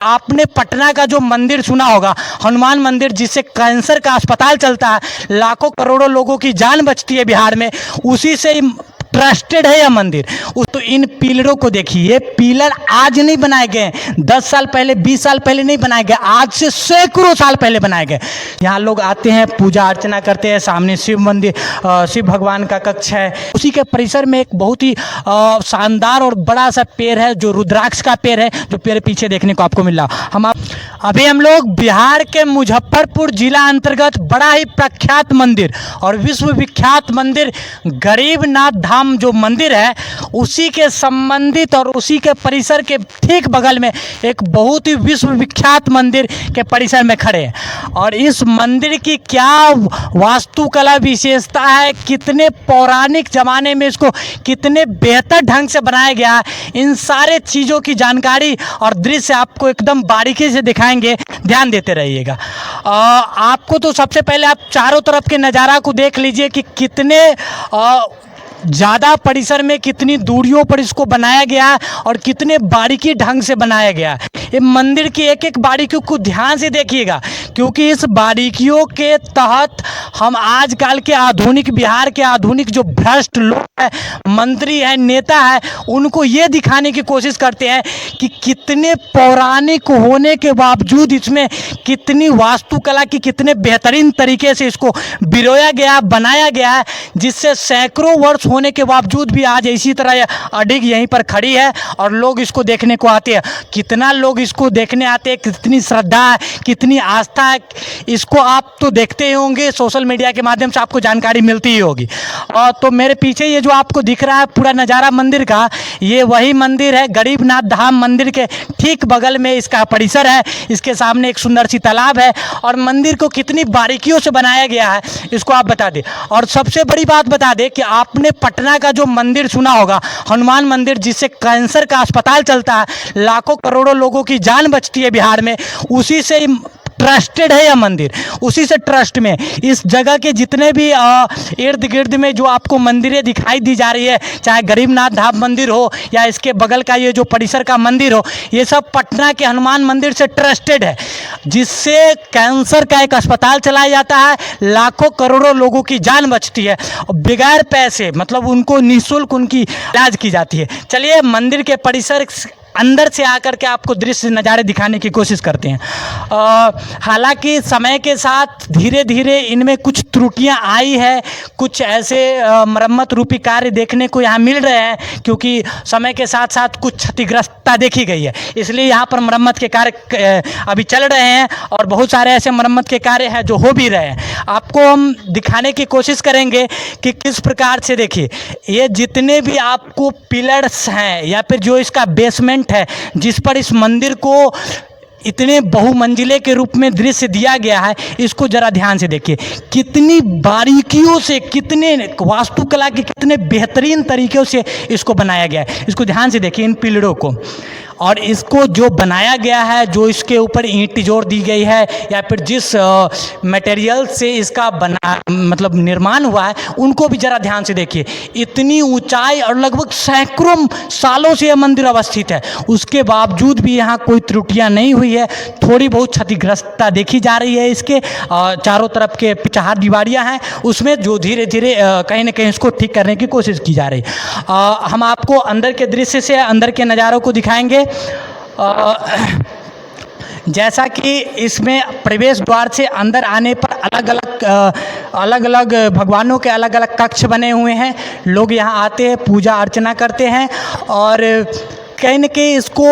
आपने पटना का जो मंदिर सुना होगा, हनुमान मंदिर, जिससे कैंसर का अस्पताल चलता है, लाखों करोड़ों लोगों की जान बचती है बिहार में, उसी से ट्रस्टेड है यह मंदिर। तो इन पिलरों को देखिए, ये पिलर आज नहीं बनाए गए, 10 साल पहले, 20 साल पहले नहीं बनाए गए, आज से सैकड़ों साल पहले बनाए गए। यहाँ लोग आते हैं, पूजा अर्चना करते हैं। सामने शिव मंदिर, शिव भगवान का कक्ष है। उसी के परिसर में एक बहुत ही शानदार और बड़ा सा पेड़ है, जो रुद्राक्ष का पेड़ है, जो पेड़ पीछे देखने को आपको मिल रहा। अभी हम लोग बिहार के मुजफ्फरपुर जिला अंतर्गत बड़ा ही प्रख्यात मंदिर और विश्वविख्यात मंदिर गरीबनाथ धाम जो मंदिर है, उसी के संबंधित और उसी के परिसर के ठीक बगल में एक बहुत ही विश्वविख्यात मंदिर के परिसर में खड़े हैं। और इस मंदिर की क्या वास्तुकला विशेषता है, कितने पौराणिक ज़माने में इसको कितने बेहतर ढंग से बनाया गया है, इन सारे चीज़ों की जानकारी और दृश्य आपको एकदम बारीकी से दिखाएंगे। ध्यान देते रहिएगा। आपको तो सबसे पहले आप चारों तरफ के नज़ारा को देख लीजिए कि कितने ज़्यादा परिसर में कितनी दूरियों पर इसको बनाया गया है और कितने बारीकी ढंग से बनाया गया है। ये मंदिर की एक एक बारीकियों को ध्यान से देखिएगा, क्योंकि इस बारीकियों के तहत हम आजकल के आधुनिक बिहार के आधुनिक जो भ्रष्ट लोग हैं, मंत्री हैं, नेता हैं, उनको ये दिखाने की कोशिश करते हैं कि कितने पौराणिक होने के बावजूद इसमें कितनी वास्तुकला की कितने बेहतरीन तरीके से इसको बिरोया गया, बनाया गया है, जिससे सैकड़ों वर्ष होने के बावजूद भी आज इसी तरह अडिग यहीं पर खड़ी है और लोग इसको देखने को आते हैं। कितना लोग इसको देखने आते हैं, कितनी श्रद्धा है, कितनी आस्था है, इसको आप तो देखते ही होंगे, सोशल मीडिया के माध्यम से आपको जानकारी मिलती ही होगी। और तो मेरे पीछे ये जो आपको दिख रहा है पूरा नज़ारा मंदिर का, ये वही मंदिर है। गरीबनाथ धाम मंदिर के ठीक बगल में इसका परिसर है। इसके सामने एक सुंदर सी तालाब है और मंदिर को कितनी बारीकियों से बनाया गया है, इसको आप बता दें। और सबसे बड़ी बात बता दें कि आपने पटना का जो मंदिर सुना होगा, हनुमान मंदिर, जिससे कैंसर का अस्पताल चलता है, लाखों करोड़ों लोगों की जान बचती है बिहार में, उसी से ट्रस्टेड है यह मंदिर, उसी से ट्रस्ट में इस जगह के जितने भी इर्द गिर्द में जो आपको मंदिरें दिखाई दी जा रही है, चाहे गरीबनाथ धाम मंदिर हो या इसके बगल का ये जो परिसर का मंदिर हो, ये सब पटना के हनुमान मंदिर से ट्रस्टेड है, जिससे कैंसर का एक अस्पताल चलाया जाता है, लाखों करोड़ों लोगों की जान बचती है बगैर पैसे, मतलब उनको निःशुल्क उनकी इलाज की जाती है। चलिए मंदिर के परिसर अंदर से आकर के आपको दृश्य नज़ारे दिखाने की कोशिश करते हैं। हालांकि समय के साथ धीरे धीरे इनमें कुछ त्रुटियां आई है, कुछ ऐसे मरम्मत रूपी कार्य देखने को यहाँ मिल रहे हैं, क्योंकि समय के साथ साथ कुछ क्षतिग्रस्तता देखी गई है, इसलिए यहाँ पर मरम्मत के कार्य अभी चल रहे हैं और बहुत सारे ऐसे मरम्मत के कार्य हैं जो हो भी रहे हैं। आपको हम दिखाने की कोशिश करेंगे कि किस प्रकार से, देखिए ये जितने भी आपको पिलर्स हैं या फिर जो इसका बेसमेंट है, जिस पर इस मंदिर को इतने बहुमंजिले के रूप में दृश्य दिया गया है, इसको जरा ध्यान से देखिए। कितनी बारीकियों से, कितने वास्तुकला के कितने बेहतरीन तरीक़ों से इसको बनाया गया है, इसको ध्यान से देखिए इन पिलरों को। और इसको जो बनाया गया है, जो इसके ऊपर ईंट जोड़ दी गई है या फिर जिस मटेरियल से इसका बना मतलब निर्माण हुआ है, उनको भी ज़रा ध्यान से देखिए। इतनी ऊंचाई और लगभग सैकड़ों सालों से यह मंदिर अवस्थित है, उसके बावजूद भी यहाँ कोई त्रुटियाँ नहीं हुई है। थोड़ी बहुत क्षतिग्रस्तता देखी जा रही है। इसके चारों तरफ के चार दीवारियाँ हैं, उसमें जो धीरे धीरे कहीं ना कहीं इसको ठीक करने की कोशिश की जा रही है। हम आपको अंदर के दृश्य से, अंदर के नज़ारों को दिखाएंगे। जैसा कि इसमें प्रवेश द्वार से अंदर आने पर अलग अलग भगवानों के अलग अलग कक्ष बने हुए हैं। लोग यहाँ आते हैं, पूजा अर्चना करते हैं और कहीं न कहीं इसको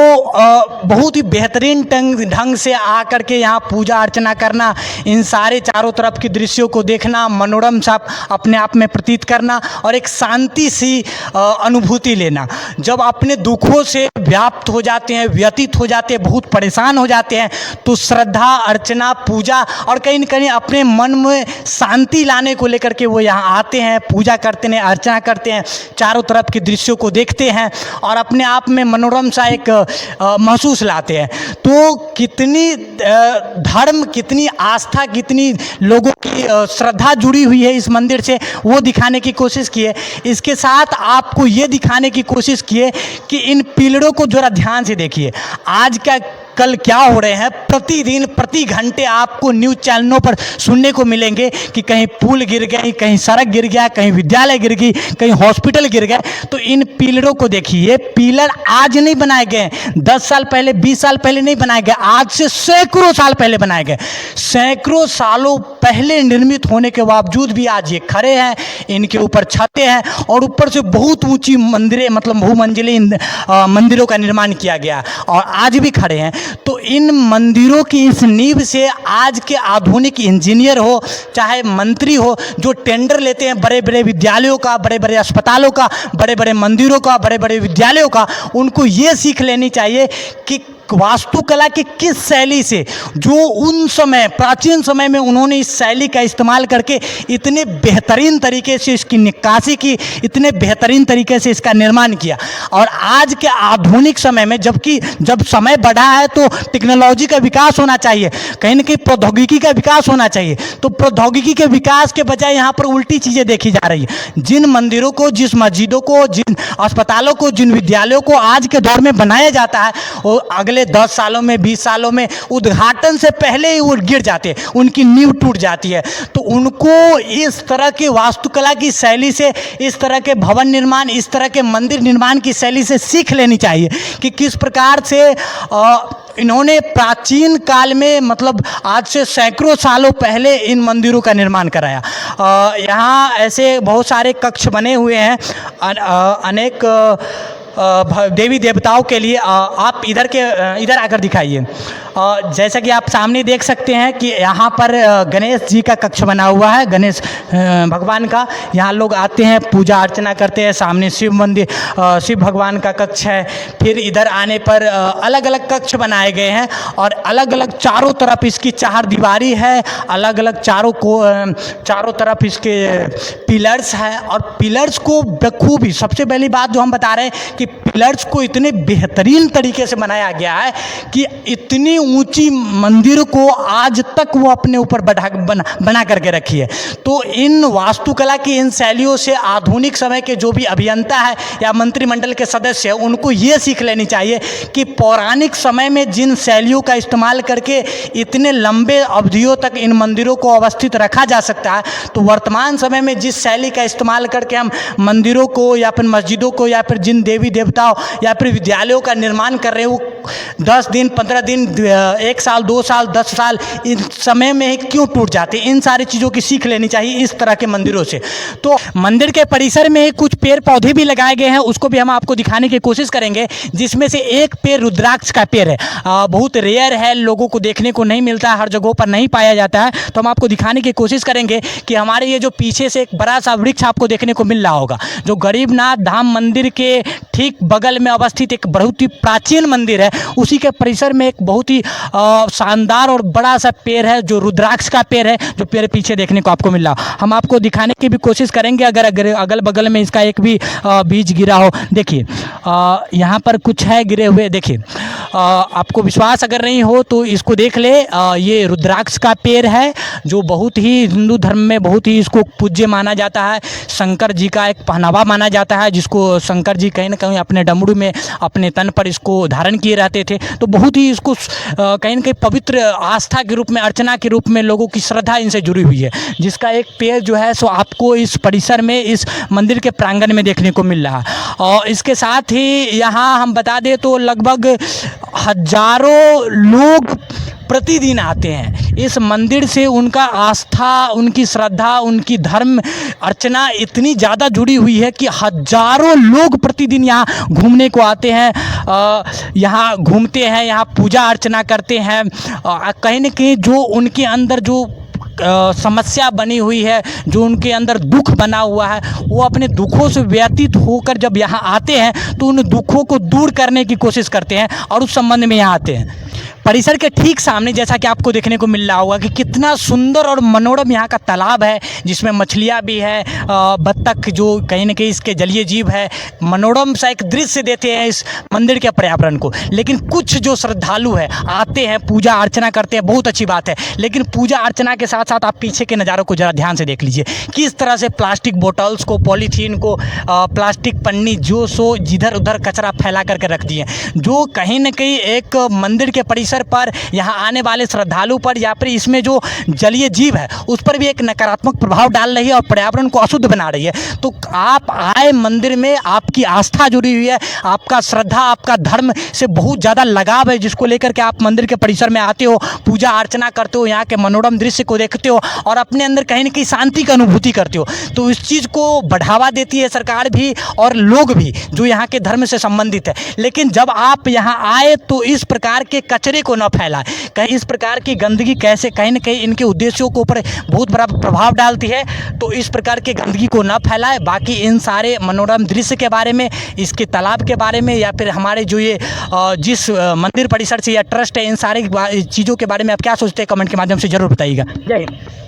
बहुत ही बेहतरीन ढंग से आकर के यहाँ पूजा अर्चना करना, इन सारे चारों तरफ के दृश्यों को देखना, मनोरम सा अपने आप में प्रतीत करना और एक शांति सी अनुभूति लेना। जब अपने दुखों से व्याप्त हो जाते हैं, व्यतीत हो जाते हैं, बहुत परेशान हो जाते हैं, तो श्रद्धा, अर्चना, पूजा और कहीं न कहीं अपने मन में शांति लाने को लेकर के वो यहाँ आते हैं, पूजा करते हैं, अर्चना करते हैं, चारों तरफ के दृश्यों को देखते हैं और अपने आप में मनोरम सा एक महसूस लाते हैं। तो कितनी धर्म, कितनी आस्था, कितनी लोगों की श्रद्धा जुड़ी हुई है इस मंदिर से, वो दिखाने की कोशिश की है। इसके साथ आपको ये दिखाने की कोशिश की है कि इन पिलरों को जरा ध्यान से देखिए। आज का आजकल क्या हो रहे हैं, प्रतिदिन प्रति घंटे आपको न्यूज़ चैनलों पर सुनने को मिलेंगे कि कहीं पुल गिर गए, कहीं सड़क गिर गया, कहीं विद्यालय गिर गई, कहीं हॉस्पिटल गिर गए। तो इन पिलरों को देखिए, पिलर आज नहीं बनाए गए, 10 साल पहले 20 साल पहले नहीं बनाए गए, आज से सैकड़ों साल पहले बनाए गए। सैकड़ों सालों पहले निर्मित होने के बावजूद भी आज ये खड़े हैं, इनके ऊपर छतें हैं और ऊपर से बहुत ऊंची मंदिरें, मतलब बहुमंजिली मंदिरों का निर्माण किया गया और आज भी खड़े हैं। तो इन मंदिरों की इस नींव से आज के आधुनिक इंजीनियर हो चाहे मंत्री हो, जो टेंडर लेते हैं बड़े बड़े विद्यालयों का, बड़े बड़े अस्पतालों का, बड़े बड़े मंदिरों का, बड़े बड़े विद्यालयों का, उनको ये सीख लेनी चाहिए कि वास्तुकला की किस शैली से, जो उन समय प्राचीन समय में उन्होंने इस शैली का इस्तेमाल करके इतने बेहतरीन तरीके से इसकी निक्कासी की, इतने बेहतरीन तरीके से इसका निर्माण किया। और आज के आधुनिक समय में जब समय बढ़ा है तो टेक्नोलॉजी का विकास होना चाहिए, कहीं ना कहीं प्रौद्योगिकी का विकास होना चाहिए। तो प्रौद्योगिकी के विकास के बजाय यहाँ पर उल्टी चीज़ें देखी जा रही है। जिन मंदिरों को, जिस मस्जिदों को, जिन अस्पतालों को, जिन विद्यालयों को आज के दौर में बनाया जाता है, वो अगले 10 सालों में 20 सालों में उद्घाटन से पहले ही वो गिर जाते हैं, उनकी नींव टूट जाती है। तो उनको इस तरह की वास्तुकला की शैली से, इस तरह के भवन निर्माण, इस तरह के मंदिर निर्माण की शैली से सीख लेनी चाहिए कि किस प्रकार से इन्होंने प्राचीन काल में, मतलब आज से सैकड़ों सालों पहले इन मंदिरों का निर्माण कराया। यहाँ ऐसे बहुत सारे कक्ष बने हुए हैं अनेक देवी देवताओं के लिए। आप इधर आकर दिखाइए। जैसा कि आप सामने देख सकते हैं कि यहाँ पर गणेश जी का कक्ष बना हुआ है, गणेश भगवान का। यहाँ लोग आते हैं, पूजा अर्चना करते हैं। सामने शिव मंदिर, शिव भगवान का कक्ष है। फिर इधर आने पर अलग अलग कक्ष बनाए गए हैं और अलग अलग चारों तरफ इसकी चार दीवारी है, अलग अलग चारों तरफ इसके पिलर्स हैं। और पिलर्स को बखूबी, सबसे पहली बात जो हम बता रहे हैं कि पिलर्स को इतने बेहतरीन तरीके से बनाया गया है कि इतनी ऊंची मंदिर को आज तक वो अपने ऊपर बना करके रखी है। तो इन वास्तुकला की इन शैलियों से आधुनिक समय के जो भी अभियंता है या मंत्रिमंडल के सदस्य हैं, उनको ये सीख लेनी चाहिए कि पौराणिक समय में जिन शैलियों का इस्तेमाल करके इतने लंबे अवधियों तक इन मंदिरों को अवस्थित रखा जा सकता है, तो वर्तमान समय में जिस शैली का इस्तेमाल करके हम मंदिरों को या फिर मस्जिदों को या फिर जिन देवी देवताओं या फिर विद्यालयों का निर्माण कर रहे हैं, वो 10 दिन 15 दिन 1 साल 2 साल 10 साल इस समय में क्यों टूट जाते हैं। इन सारी चीज़ों की सीख लेनी चाहिए इस तरह के मंदिरों से। तो मंदिर के परिसर में कुछ पेड़ पौधे भी लगाए गए हैं, उसको भी हम आपको दिखाने की कोशिश करेंगे। जिसमें से एक पेड़ रुद्राक्ष का पेड़ है, बहुत रेयर है, लोगों को देखने को नहीं मिलता, हर जगहों पर नहीं पाया जाता है। तो हम आपको दिखाने की कोशिश करेंगे कि हमारे ये जो पीछे से एक बड़ा सा वृक्ष आपको देखने को मिल रहा होगा, जो गरीबनाथ धाम मंदिर के ठीक बगल में अवस्थित एक बहुत ही प्राचीन मंदिर है, उसी के परिसर में एक बहुत ही शानदार और बड़ा सा पेड़ है जो रुद्राक्ष का पेड़ है, जो पेड़ पीछे देखने को आपको मिल रहा। हम आपको दिखाने की भी कोशिश करेंगे अगर अगल बगल में इसका एक भी बीज गिरा हो। देखिए यहाँ पर कुछ है गिरे हुए, देखिए आपको विश्वास अगर नहीं हो तो इसको देख ले। ये रुद्राक्ष का पेड़ है जो बहुत ही हिंदू धर्म में बहुत ही इसको पूज्य माना जाता है। शंकर जी का एक पहनावा माना जाता है, जिसको शंकर जी कहीं ना कहीं अपने डमरू में अपने तन पर इसको धारण किए रहते थे। तो बहुत ही इसको कहीं ना कहीं पवित्र आस्था के रूप में, अर्चना के रूप में लोगों की श्रद्धा इनसे जुड़ी हुई है, जिसका एक पेड़ जो है सो आपको इस परिसर में, इस मंदिर के प्रांगण में देखने को मिल रहा है। और इसके साथ ही यहाँ हम बता दें तो लगभग हजारों लोग प्रतिदिन आते हैं इस मंदिर से। उनका आस्था, उनकी श्रद्धा, उनकी धर्म अर्चना इतनी ज़्यादा जुड़ी हुई है कि हजारों लोग प्रतिदिन यहाँ घूमने को आते हैं, यहाँ घूमते हैं, यहाँ पूजा अर्चना करते हैं। कहीं ना कहीं जो उनके अंदर जो समस्या बनी हुई है, जो उनके अंदर दुख बना हुआ है, वो अपने दुखों से व्यतीत होकर जब यहाँ आते हैं तो उन दुखों को दूर करने की कोशिश करते हैं और उस संबंध में यहाँ आते हैं। परिसर के ठीक सामने जैसा कि आपको देखने को मिल रहा होगा कि कितना सुंदर और मनोरम यहाँ का तालाब है, जिसमें मछलियाँ भी है, बत्तख जो कहीं ना कहीं इसके जलीय जीव है, मनोरम सा एक दृश्य देते हैं इस मंदिर के पर्यावरण को। लेकिन कुछ जो श्रद्धालु है आते हैं, पूजा अर्चना करते हैं, बहुत अच्छी बात है, लेकिन पूजा अर्चना के साथ साथ आप पीछे के नज़ारों को ज़रा ध्यान से देख लीजिए, किस तरह से प्लास्टिक बोतल्स को, पॉलीथीन को, प्लास्टिक पन्नी जो सो जिधर उधर कचरा फैला करके रख दिए, जो कहीं ना कहीं एक मंदिर के परिसर पर, यहाँ आने वाले श्रद्धालु पर, या फिर इसमें जो जलीय जीव है उस पर भी एक नकारात्मक प्रभाव डाल रही है और पर्यावरण को अशुद्ध बना रही है। तो आप आए मंदिर में, आपकी आस्था जुड़ी हुई है, आपका श्रद्धा, आपका धर्म से बहुत ज़्यादा लगाव है, जिसको लेकर के आप मंदिर के परिसर में आते हो, पूजा अर्चना करते हो, यहाँ के मनोरम दृश्य को देखते हो और अपने अंदर कहीं ना कहीं शांति की अनुभूति करते हो। तो इस चीज़ को बढ़ावा देती है सरकार भी और लोग भी जो यहाँ के धर्म से संबंधित है। लेकिन जब आप यहाँ आए तो इस प्रकार के कचरे को न फैलाएं, कहीं इस प्रकार की गंदगी कैसे कहीं ना कहीं इनके उद्देश्यों के ऊपर बहुत बड़ा प्रभाव डालती है, तो इस प्रकार की गंदगी को न फैलाएं। बाकी इन सारे मनोरम दृश्य के बारे में, इसके तालाब के बारे में, या फिर हमारे जो ये जिस मंदिर परिसर से या ट्रस्ट है, इन सारे चीज़ों के बारे में आप क्या सोचते हैं, कमेंट के माध्यम से जरूर बताइएगा। जय हिंद।